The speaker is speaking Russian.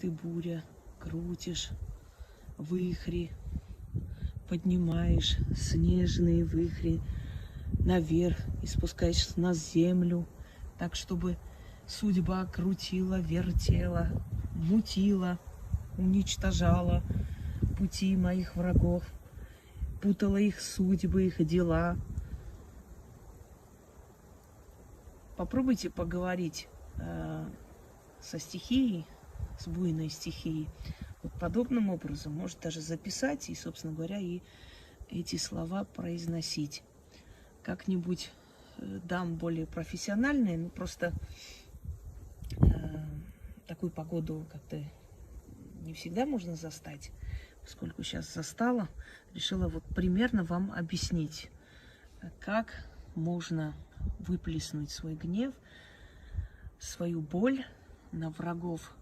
ты, буря, крутишь вихри, поднимаешь снежные вихри наверх и спускаешь на землю, так, чтобы судьба крутила, вертела, мутила, уничтожала пути моих врагов, путала их судьбы, их дела. Попробуйте поговорить со стихией, с буйной стихией. Вот подобным образом, может даже записать и, собственно говоря, и эти слова произносить. Как-нибудь дам более профессиональные, ну просто такую погоду как-то не всегда можно застать, поскольку сейчас застала, решила вот примерно вам объяснить, как можно выплеснуть свой гнев, свою боль на врагов